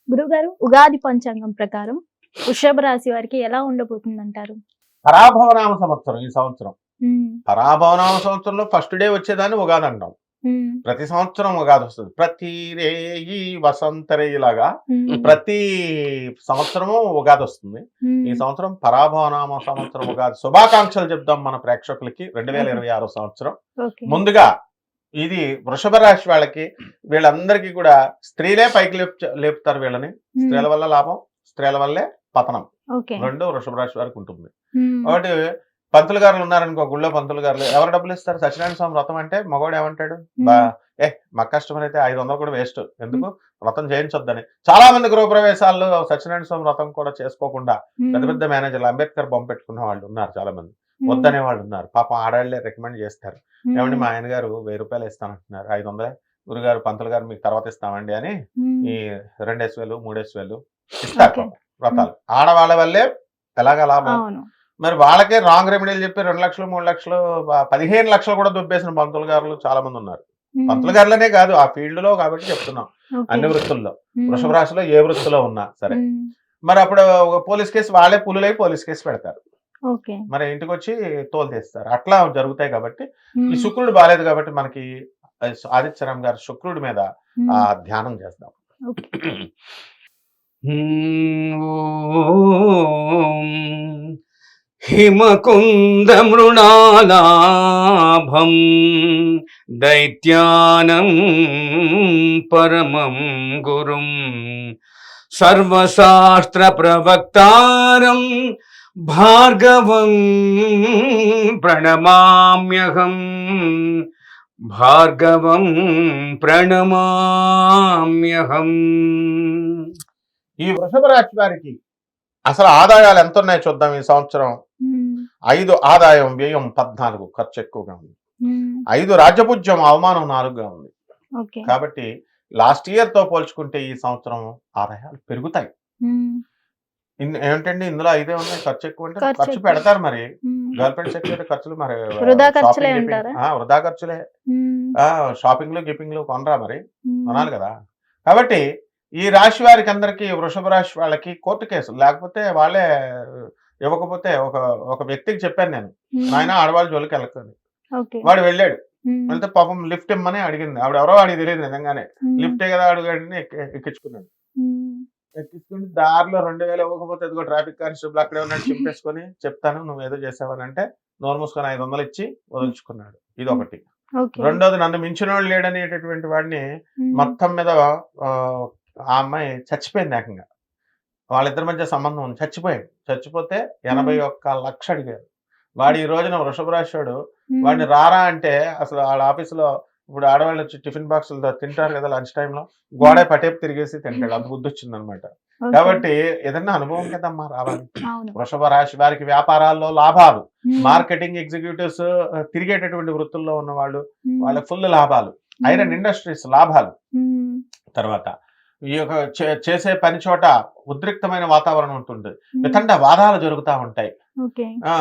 గురుగారు, ఉగాది పంచాంగం ప్రకారం వృషభ రాశి వారికి ఎలా ఉండబోతుందంటారు? పరాభవనామ సంవత్సరం ఈ సంవత్సరం. హ్మ్. పరాభవనామ సంవత్సరంలో ఫస్ట్ డే వచ్చేదాన్ని ఉగాది అంటాం. హ్మ్. ప్రతి సంవత్సరం ఉగాది వస్తుంది. ప్రతి రేయి వసంతరేయిలాగా హ్మ్. ప్రతి సంవత్సరము ఉగాది వస్తుంది. ఈ హ్మ్. సంవత్సరం పరాభవనామ సంవత్సరం ఉగాది శుభాకాంక్షలు చెప్దాం మన ప్రేక్షకులకి. ఓకే. 2026 సంవత్సరం. ఓకే. ముందుగా ఇది వృషభ రాశి వాళ్ళకి, వీళ్ళందరికీ కూడా స్త్రీలే పైకి లేపుతారు వీళ్ళని. హ్మ్. స్త్రీల వల్ల లాభం, స్త్రీల వల్లే పతనం. ఓకే. 2 వృషభ రాశి వారికి ఉంటుంది. హ్మ్. ఒకటి పంతులు గారులు ఉన్నారనుకో, గుళ్ళో పంతులు గారులు ఎవరు డబ్బులు ఇస్తారు? సత్యనారాయణ స్వామి వ్రతం అంటే మగవాడు ఏమంటాడు? బా హ్మ్. మాకు కస్టమర్ అయితే 500 కూడా వేస్ట్. హ్మ్. ఎందుకు? వ్రతం చేయించొద్దని. చాలా మంది గృహప్రవేశాల్లో సత్యనారాయణ స్వామి వ్రతం కూడా చేసుకోకుండా పెద్ద హ్మ్. పెద్ద మేనేజర్లు అంబేద్కర్ బొమ్మ పెట్టుకున్న వాళ్ళు ఉన్నారు చాలా మంది. హ్మ్. వద్దనే వాళ్ళు ఉన్నారు. పాపం ఆడాళ్లే రికమెండ్ చేస్తారు. ఏమండి హ్మ్. మా ఆయన గారు 1000 రూపాయలు ఇస్తానంటున్నారు. 500 గురుగారు పంతులు గారు మీకు తర్వాత ఇస్తామండి అని హ్మ్. ఈ 2000 3000 ఇస్తారు ఓకే. పాపం వ్రతాలు. ఆడవాళ్ళ వల్లే ఎలాగా లాభం? అవును. మరి వాళ్ళకే రాంగ్ రెమెడీలు చెప్పి 2 లక్షలు 3 లక్షలు 15 లక్షలు కూడా దుబ్బేసిన పంతులు గారులు చాలా మంది ఉన్నారు. పంతులు హ్మ్. గారులనే కాదు, ఆ ఫీల్డ్ లో కాబట్టి చెప్తున్నాం. ఓకే. అన్ని వృత్తుల్లో, వృషభ హ్మ్. రాశిలో ఏ వృత్తిలో ఉన్నా సరే. హ్మ్. మరి అప్పుడు ఒక పోలీస్ కేసు వాళ్ళే పులులై పోలీస్ కేసు పెడతారు. ఓకే. మరి ఇంటికి వచ్చి తోలు తీస్తారు. అట్లా జరుగుతాయి కాబట్టి ఈ హ్మ్. శుక్రుడు బాలేదు కాబట్టి మనకి ఆదిత్యరామ్ గారు శుక్రుడి మీద హ్మ్. ధ్యానం చేద్దాం. ఓకే. ఓం హిమకుందమృణాలాభం దైత్యానం పరమం గురుం సర్వశాస్త్ర ప్రవక్తారం భార్గవం ప్రణమామ్యహం భార్గవం ప్రణమామ్యహం. ఈ వృషభ రాశి వారికి అసలు ఆదాయాలు ఎంత ఉన్నాయో చూద్దాం ఈ సంవత్సరం. హ్మ్. 5 ఆదాయం, వ్యయం 14, ఖర్చు ఎక్కువగా ఉంది. హ్మ్. 5 రాజ్యపూజ్యం, అవమానం 4గా ఉంది. ఓకే. కాబట్టి లాస్ట్ ఇయర్ తో పోల్చుకుంటే ఈ సంవత్సరం ఆదాయాలు పెరుగుతాయి. హ్మ్. ఏమిటండి ఇందులో 5 ఉన్నాయి, ఖర్చు ఎక్కువ అంటే ఖర్చు ఖర్చు ఎక్కువ. పెడతారు మరి. హ్మ్. గర్ల్ ఫ్రెండ్స్ ఎక్కువ ఖర్చులు మరి. వృధా ఖర్చులే షాపింగ్ గిపింగ్ అంటారా? వృధా ఖర్చులే. హ్మ్. షాపింగ్లు గిపింగ్లు కొనరా మరి, హ్మ్. కొనాలి కదా. కాబట్టి ఈ రాశి వారికి అందరికీ, వృషభ రాశి వాళ్ళకి కోర్టు కేసులు లేకపోతే వాళ్ళే ఇవ్వకపోతే ఒక ఒక వ్యక్తికి చెప్పాను నేను, హ్మ్. నాయన ఆడవాళ్ళ జోలికి వెళ్ళకని. ఓకే. వాడు వెళ్ళాడు. హ్మ్. వెళ్తే పాపం లిఫ్ట్ ఇమ్మని అడిగింది. ఆవిడెవరో వాడికి తెలియదు నిజంగానే. హ్మ్. లిఫ్టే కదా అడిగాడని ఎక్కించుకున్నాడు. హ్మ్. ఎక్కించుకుని దారిలో 2000 ఇవ్వకపోతే ఇదిగో ట్రాఫిక్ కానిస్టేబుల్ అక్కడే ఉన్నాడు, చింపేసుకొని చెప్తాను నువ్వేదో చేసావని అంటే నోరు మూసుకొని 500 ఇచ్చి హ్మ్. వదులుచుకున్నాడు. హ్మ్. ఇదొకటి. ఓకే. రెండోది, నన్ను మించినోడు లేడనేటటువంటి వాడిని హ్మ్. మొత్తం మీద ఆ అమ్మాయి చచ్చిపోయింది ఏకంగా. వాళ్ళిద్దరి మధ్య సంబంధం ఉంది. చచ్చిపోయాడు. చచ్చిపోతే హ్మ్. 81,00,000 అడిగారు. వాడు ఈ రోజున వృషభ రాశోడు. హ్మ్. వాడిని రారా అంటే అసలు ఆళ్ళ ఆఫీస్‌లో ఇప్పుడు ఆడవాళ్ళు వచ్చి టిఫిన్ బాక్సులతో తింటారు కదా లంచ్ టైమ్‌లో. గోడే హ్మ్. పటేపు తిరిగేసి తింటాడు. అంత బుద్ధొచ్చిందనమాట. ఓకే. కాబట్టి ఏదన్నా అనుభవం కదమ్మా రావాలి. అవును. వృషభ రాశి వారికి వ్యాపారాల్లో లాభాలు. హ్మ్. మార్కెటింగ్ ఎగ్జిక్యూటివ్స్, తిరిగేటటువంటి వృత్తుల్లో ఉన్నవాళ్ళు, హ్మ్. వాళ్ళకి ఫుల్ లాభాలు. హ్మ్. ఐరన్ ఇండస్ట్రీస్ లాభాలు. హ్మ్. తర్వాత ఈ యొక్క చేసే పని చోట ఉద్రిక్తమైన వాతావరణం ఉంటుంది. హ్మ్. వితండ వాదాలు జరుగుతా ఉంటాయి. ఓకే. ఆ!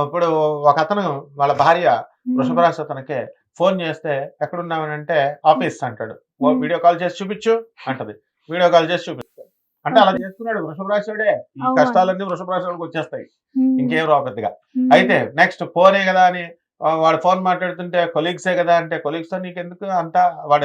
ఇప్పుడు ఒకతను వాళ్ళ భార్య వృషభ హ్మ్. రాశి అతనికే ఫోన్ చేస్తే ఎక్కడున్నావనంటే హ్మ్. ఆఫీస్ అంటాడు. హ్మ్. వీడియో కాల్ చేసి చూపించు అంటది. వీడియో కాల్ చేసి చూపిస్తాడు. అంటే అలా ఓకే. చేస్తున్నాడు వృషభ రాశోడే. ఈ అవును. కష్టాలన్నీ వృషభ రాశోళ్ళకి వచ్చేస్తాయి. హ్మ్. ఇంకేం రావు పెద్దగా. హ్మ్. అయితే నెక్స్ట్ ఫోనే గదా అని వాడు ఫోన్ మాట్లాడుతుంటే కొలీగ్సే గదా అంటే, కొలీగ్స్‌తో నీకెందుకు అంతా వాళ్ళ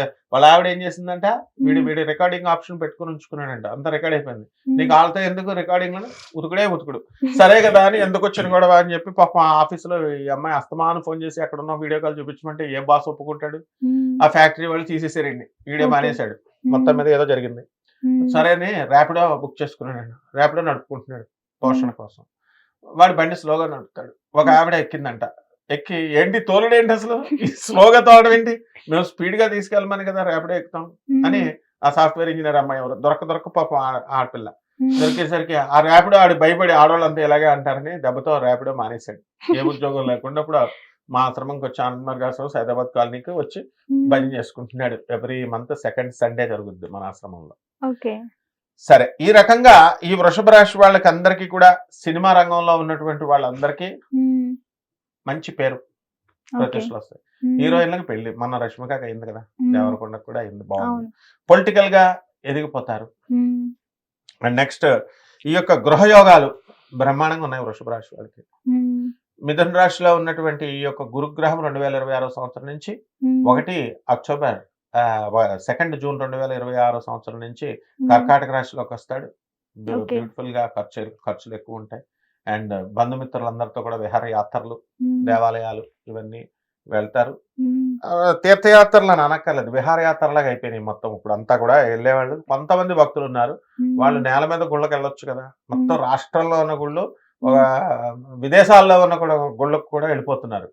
ఆవిడ ఏం చేసిందంట, హ్మ్. వీడి రికార్డింగ్ ఆప్షన్ పెట్టుకొని ఉంచుకున్నాడంట. అంతా రికార్డ్ అయిపోయింది. హ్మ్. నీకు ఆళ్ళతో ఎందుకు రికార్డింగ్‌లని, ఉతుకుడే ఉతుకుడు. సరే గదా అని ఎందుకొచ్చిన గొడవ అని చెప్పి పాపం ఆ ఆఫీస్‌లో ఈ అమ్మాయి అస్తమానం ఫోన్ చేసి ఎక్కడున్నావు వీడియో కాల్ చూపించమంటే ఏ బాస్ ఒప్పుకుంటాడు? హ్మ్. ఆ ఫ్యాక్టరీ వాళ్ళు తీసేసారు ఈడిని. ఈడే ఓకే. మానేసాడు. మొత్తం హ్మ్. మీద ఏదో జరిగింది. హ్మ్. సరే అని ర్యాపిడో బుక్ చేసుకున్నాడంట. ర్యాపిడో నడుపుకుంటున్నాడు హ్మ్. పోషణ కోసం. వాడు బండి స్లోగా నడుపుతాడు. ఒక హ్మ్. ఆవిడ ఎక్కిందంట. ఎక్కి ఏంటి తోలుడేంటి అసలు? ఈ స్లోగా తోలడం ఏంటి? మేము స్పీడ్‌గా తీసుకెళ్ళమని కదా ర్యాపిడో ఎక్కుతాం అని హ్మ్. ఆ సాఫ్ట్‌వేర్ ఇంజినీర్ అమ్మాయి ఎవరో దొరక్క పాపం ఆడపిల్ల. హ్మ్. దొరికేసరికి ఆ ర్యాపిడో ఆడు భయపడి ఆడోళ్ళంతా ఇలాగే అంటారని దెబ్బతో ర్యాపిడో మానేసాడు. ఏ ఉద్యోగం లేకుండా ఇప్పుడు మా ఆశ్రమంకి వచ్చి ఆనంద్ గారు సైదాబాద్ కాలనీకి వచ్చి హ్మ్. భజన చేసుకుంటున్నాడు. ఎవ్రీ మంత్ సెకండ్ సండే జరుగుద్ది మన ఆశ్రమంలో. ఓకే. సరే. ఈ రకంగా ఈ వృషభ రాశి వాళ్ళకందరికీ కూడా సినిమా రంగంలో ఉన్నటువంటి వాళ్ళందరికీ హ్మ్. మంచి పేరు, ఓకే. ప్రతిష్టలొస్తాయి. హ్మ్. హీరోయిన్‌లకి పెళ్లి. మొన్న 'రష్మిక'కి అయింది కదా! హ్మ్. 'దేవరకొండ'కి కూడా అయింది. బావుంది. అవును. పొలిటికల్‌గా ఎదిగిపోతారు. ఉమ్, అండ్ నెక్స్ట్ ఈ యొక్క గృహయోగాలు బ్రహ్మాండంగా ఉన్నాయి వృషభ రాశి వాళ్ళకి. ఉమ్, మిథున రాశిలో ఉన్నటువంటి ఈ యొక్క గురుగ్రహం 2026 సంవత్సరం నుంచి ఉమ్, 1 అక్టోబర్ 2 జూన్ 2026 సంవత్సరం నుంచి ఉమ్, కర్కాటక రాశిలోకి వస్తాడు. Okay. బ్యూటిఫుల్ గా ఖర్చులు ఎక్కువ ఉంటాయి. అండ్ బంధుమిత్రులందరితో కూడా విహారయాత్రలు, ఉమ్, దేవాలయాలు ఇవన్నీ వెళ్తారు. ఉమ్, తీర్థయాత్రలు అని అనక్కర్లేదు, విహారయాత్రలాగా అయిపోయినాయి మొత్తం. ఇప్పుడు అంతా కూడా వెళ్ళేవాళ్ళు కొంతమంది భక్తులు ఉన్నారు. ఉమ్, వాళ్ళు నేల మీద గుళ్ళకి వెళ్ళొచ్చు కదా. మొత్తం రాష్ట్రంలో ఉన్న గుళ్ళు, ఉమ్, విదేశాల్లో ఉన్న కూడా గుళ్ళకు కూడా వెళ్ళిపోతున్నారు.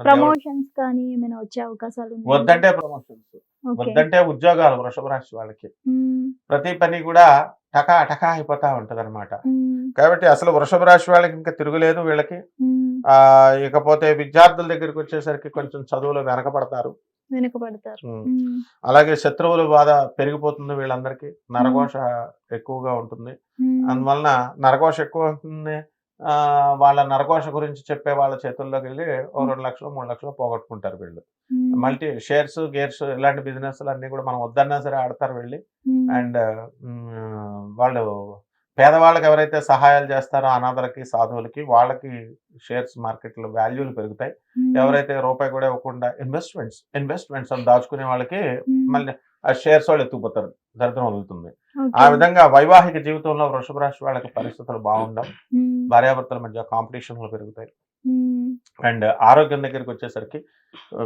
ప్రమోషన్స్ కానీ ఏమైనా వచ్చే అవకాశాలు ఉన్నాయా? వద్దంటే ప్రమోషన్స్, ఓకే. వద్దంటే ఉద్యోగాలు. వృషభ రాశి వాళ్ళకి ఉమ్, ప్రతి పని కూడా టకా టకా అయిపోతా ఉంటది అనమాట. ఉమ్, కాబట్టి అసలు వృషభ రాశి వాళ్ళకి ఇంకా తిరుగులేదు వీళ్ళకి. ఉమ్, ఇకపోతే విద్యార్థుల దగ్గరికి వచ్చేసరికి కొంచెం చదువులో వెనకబడతారు. వెనుకబడతారు. ఉమ్. ఉమ్, అలాగే శత్రువుల బాధ పెరిగిపోతుంది వీళ్ళందరికీ. నరఘోష ఎక్కువగా ఉంటుంది. ఉమ్, అందువలన నరఘోష ఎక్కువ ఉంటుంది. వాళ్ళ నరఘోష గురించి చెప్పే వాళ్ళ చేతుల్లోకి వెళ్ళి ఓ 2 లక్షలు 3 లక్షలు పోగొట్టుకుంటారు వీళ్ళు. ఉమ్, మల్టీ షేర్స్ గేర్స్ ఇలాంటి బిజినెస్ అన్ని కూడా మనం వద్దన్నా సరే ఆడతారు వెళ్ళి. ఉమ్, అండ్ వాళ్ళు పేదవాళ్ళకి ఎవరైతే సహాయాలు చేస్తారో అనాథలకి, సాధువులకి, వాళ్ళకి షేర్స్ మార్కెట్లో వాల్యూలు పెరుగుతాయి. ఉమ్, ఎవరైతే రూపాయి కూడా ఇవ్వకుండా ఇన్వెస్ట్మెంట్స్ అని దాచుకునే వాళ్ళకి ఉమ్, మళ్ళీ ఆ షేర్స్ వాళ్ళు ఎత్తుకుపోతారు, దరిద్రం వదులుతుంది. ఓకే. ఆ విధంగా వైవాహిక జీవితంలో వృషభ రాశి వాళ్ళకి పరిస్థితులు బాగుండవు. ఉమ్, భార్యాభర్తల మధ్య కాంపిటీషన్లు పెరుగుతాయి. ఉమ్, అండ్ ఆరోగ్యం దగ్గరికి వచ్చేసరికి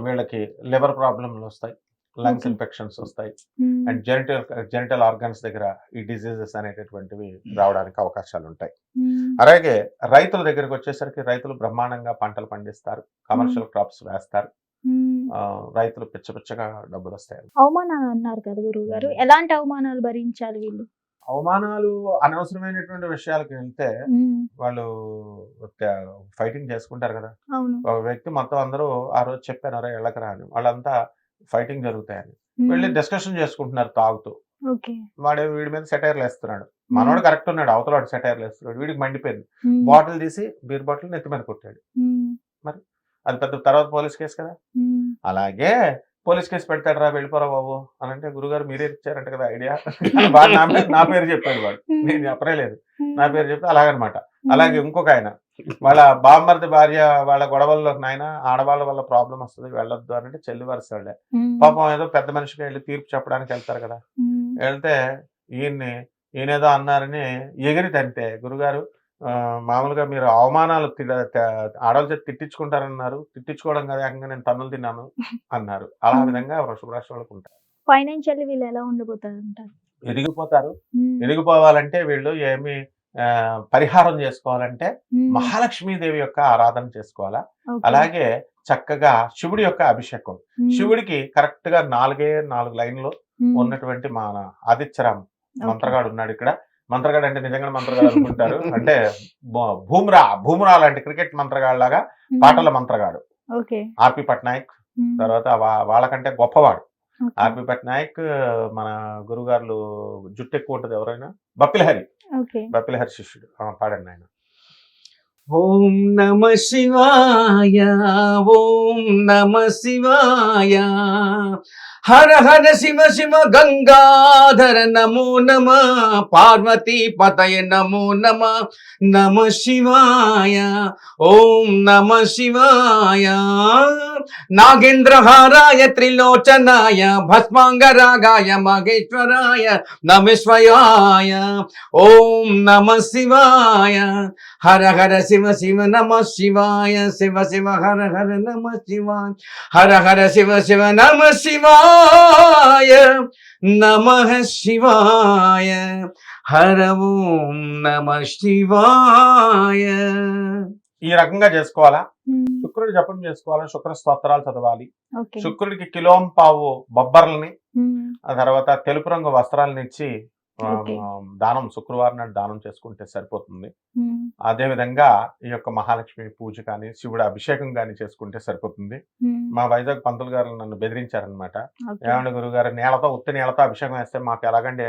వీళ్ళకి లివర్ ప్రాబ్లంలు వస్తాయి, లంగ్స్ Okay. ఇన్ఫెక్షన్స్ వస్తాయి. ఉమ్, అండ్ జెనిటల్ ఆర్గన్స్ దగ్గర ఈ డిసీజెస్ అనేటటువంటివి రావడానికి అవకాశాలు ఉంటాయి. ఉమ్, అలాగే రైతుల దగ్గరికి వచ్చేసరికి రైతులు బ్రహ్మాండంగా పంటలు పండిస్తారు, కమర్షియల్ క్రాప్స్ వేస్తారు. ఉమ్. రైతులు పిచ్చగా డబ్బులు వస్తాయి. అవమానాలు అన్నారు కదా గురువు గారు, ఎలాంటి అవమానాలు భరించాలి వీళ్ళు? అవమానాలు అనవసరమైనటువంటి విషయాలకు వెళ్తే ఉమ్, వాళ్ళు ఫైటింగ్ చేసుకుంటారు కదా. అవును. ఒక వ్యక్తి మొత్తం అందరూ ఆ రోజు చెప్పాను అరే ఎళ్ళకరా అని, వాళ్ళంతా ఫైటింగ్ జరుగుతాయని ఉమ్, వెళ్ళి డిస్కషన్ చేసుకుంటున్నారు తాగుతూ. ఓకే. వీడి మీద సెటైర్లు వేస్తున్నాడు. మనోడు కరెక్ట్ ఉన్నాడు, అవతల సెటైర్లు వేస్తున్నాడు. వీడికి మండిపోయింది. ఉమ్, బాటిల్ తీసి బీర్ బాటిల్ నెత్తి మీద కొట్టాడు. ఉమ్, అది పెద్ద తర్వాత పోలీస్ కేసు కదా. ఉమ్, అలాగే పోలీస్ కేసు పెడతాడు రా వెళ్ళిపోరా బాబు అని అంటే, గురుగారు మీరే ఇచ్చారంట కదా ఐడియా. వాడు నా పేరు చెప్పాడు. వాడు నేను చెప్పలేదు, నా పేరు చెప్తే అలాగనమాట. అలాగే ఇంకొక ఆయన వాళ్ళ బామ్మర్ది భార్య వాళ్ళ గొడవల్లో, నాయన ఆడవాళ్ళ వల్ల ప్రాబ్లం వస్తుంది వెళ్ళొద్దు అని అంటే చెల్లి వరుస వాళ్ళే ఉమ్, పాపం ఏదో పెద్ద మనిషికి వెళ్ళి తీర్పు చెప్పడానికి వెళ్తారు కదా. ఉమ్, వెళ్తే ఈయనేదో అన్నారని ఎగిరి తంతే, గురుగారు మామూలుగా మీరు అవమానాలు ఆడవాళ్ళ చేతి తిట్టించుకుంటారన్నారు, తిట్టించుకోవడం కదా ఏకంగా నేను తన్నులు తిన్నాను అన్నారు. అలా విధంగా వృషభ రాశి వాళ్ళకు ఉంటారు. ఫైనాన్షియల్లీ వీళ్ళు ఎలా ఉండబోతారు అంటారు? ఎదిగిపోతారు. ఉమ్, ఎదిగిపోవాలంటే వీళ్ళు ఏమి పరిహారం చేసుకోవాలంటే ఉమ్, మహాలక్ష్మీదేవి యొక్క ఆరాధన చేసుకోవాలా. ఓకే. అలాగే చక్కగా శివుడి యొక్క అభిషేకం. ఉమ్, శివుడికి కరెక్ట్ గా 4 లైన్లు ఉమ్, ఉన్నటువంటి మన ఆదిత్యరామ్ ఓకే. మంత్రగాడు ఉన్నాడు ఇక్కడ. మంత్రగాడు అంటే నిజంగా మంత్రగాడు అనుకుంటారు, అంటే భూమ్రా లాంటి క్రికెట్ మంత్రగాడు లాగా ఉమ్, పాటల మంత్రగాడు ఓకే. ఆర్పి పట్నాయక్. ఉమ్, తర్వాత వాళ్ళకంటే గొప్పవాడు ఓకే. ఆర్పి పట్నాయక్. మన గురుగారులు జుట్టు ఎక్కువ ఉంటుంది ఎవరైనా, బప్పిలహరి ఓకే. శిష్యుడు. పాడండి ఆయన. ఓం నమ శివాయ, ఓం నమ శివాయ, హర హర శివ శివ గంగాధర నమో నమ, పార్వతీ పతయ నమో నమ, నమ శివాయ. ఓం నమ శివాయ, నాగేంద్రహారాయ త్రిలోచనాయ భస్మాంగరాగాయ మహేశ్వరాయ నమస్వయాయ. ఓం నమ శివాయ, హర హర శివ శివ నమ శివాయ, శివ శివ హర హర నమ శివాయ, హర హర శివ శివ నమ శివాయ, నమః శివాయ, హర ఓం నమ శివాయ. ఈ రకంగా చేసుకోవాలా. ఉమ్, శుక్రుడు జపం చేసుకోవాలా, శుక్ర స్తోత్రాలు చదవాలి. ఓకే. శుక్రుడికి కిలోంపావు బొబ్బర్లని, ఉమ్, ఆ తర్వాత తెలుపు రంగు వస్త్రాలను ఇచ్చి ఓకే. దానం శుక్రవారం నాడు దానం చేసుకుంటే సరిపోతుంది. ఉమ్, అదే విధంగా ఈ యొక్క మహాలక్ష్మి పూజ కానీ శివుడు అభిషేకం కానీ చేసుకుంటే సరిపోతుంది. ఉమ్, మా వైజాగ్ పంతులు గారు నన్ను బెదిరించారనమాట. ఓకే. ఏమంటే గురుగారు ఉత్తి నీళ్ళతో అభిషేకం వేస్తే మాకు ఎలాగండి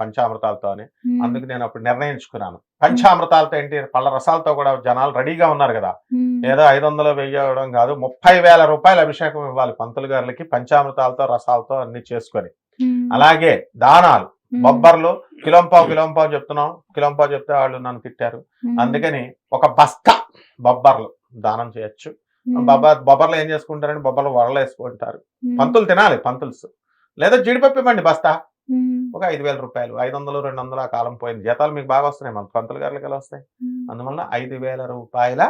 పంచామృతాలతో అని. ఉమ్, అందుకు నేను అప్పుడు నిర్ణయించుకున్నాను, పంచామృతాలతో ఏంటి పళ్ళ రసాలతో కూడా జనాలు రెడీగా ఉన్నారు కదా. ఉమ్, ఏదో 500 వెయ్యడం కాదు, 30,000 రూపాయల అభిషేకం ఇవ్వాలి పంతులు గారులకి, పంచామృతాలతో రసాలతో అన్ని చేసుకొని. ఉమ్, అలాగే దానాలు బొబ్బర్లు కిలోంపావు చెప్తున్నాం, కిలోంపావు చెప్తే వాళ్ళు నన్ను తిట్టారు. అందుకని ఒక బస్తా బొబ్బర్లు దానం చేయొచ్చు. బొబ్బర్లు ఏం చేసుకుంటారంటే బొబ్బర్లు వడలు వేసుకుంటారు. పంతులు తినాలి, పంతుల్స్. లేదా జీడిపప్పు ఇవ్వండి బస్తా, ఒక 5,000 రూపాయలు, 500, 200 ఆ కాలం పోయింది. జీతాలు మీకు బాగా వస్తున్నాయి, మన పంతులు గారులకి ఎలా వస్తాయి? అందువల్ల 5,000 రూపాయల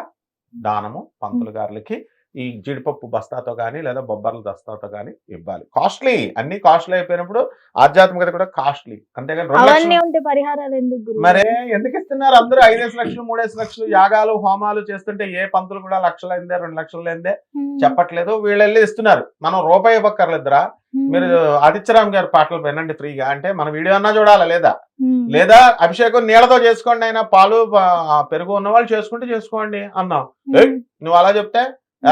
దానము పంతులు గారులకి ఈ జీడిపప్పు బస్తాతో కానీ లేదా బొబ్బర్ల దస్తాతో కానీ ఇవ్వాలి. కాస్ట్లీ, అన్ని కాస్ట్లీ అయిపోయినప్పుడు ఆధ్యాత్మికత కూడా కాస్ట్లీ. అంతేగాని 2 అవన్నీ లక్షలు ఉంటే పరిహారాలు ఎందుకు గురువు? మరే ఎందుకు ఇస్తున్నారు? అందరూ 5,000 లక్షలు 3,000 లక్షలు యాగాలు హోమాలు చేస్తుంటే ఏ పంతులు కూడా లక్షలైందే 2 లక్షలైందే చెప్పట్లేదు. వీళ్ళు వెళ్ళి ఇస్తున్నారు. మనం రూపాయి ఇవ్వక్కర్లేదురా. మీరు ఆదిత్యరామ్ గారి పాటలు వినండి ఫ్రీగా, అంటే మన వీడియో అన్నా చూడాలా లేదా? లేదా అభిషేకం నీళ్ళతో చేసుకోండి, అయినా పాలు పెరుగు ఉన్న వాళ్ళు చేసుకుంటే చేసుకోండి అన్నాం. నువ్వు అలా చెప్తే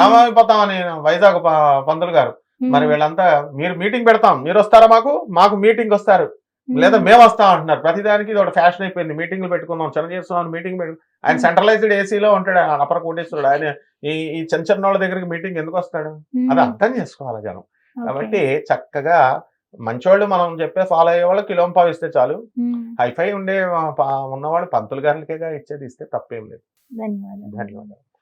ఏమైపోతామని వైజాగ్ పంతులు గారు. మరి వీళ్ళంతా మీరు మీటింగ్ పెడతాం, మీరు వస్తారా? మాకు మీటింగ్ వస్తారు, లేదా మేము వస్తాం అంటున్నారు. ప్రతిదానికి ఇది ఒక ఫ్యాషన్ అయిపోయింది. మీటింగ్లు పెట్టుకుందాం, చిరంజీవి స్వామి మీటింగ్ ఆయన సెంట్రలైజ్డ్ ఏసీలో ఉంటాడు, అపర కోటేశ్వరుడు. ఆయన ఈ చిన్న వాళ్ళ దగ్గరికి మీటింగ్ ఎందుకు వస్తాడు? అది అర్థం చేసుకోవాలి జనం. కాబట్టి చక్కగా మంచోళ్ళు మనం చెప్పే ఫాలో అయ్యే వాళ్ళు కిలోంపావు ఇస్తే చాలు. హైఫై ఉన్నవాళ్ళు పంతులు గారులకేగా ఇచ్చేది, ఇస్తే తప్పేం లేదు. ధన్యవాదాలు. ధన్యవాదాలు.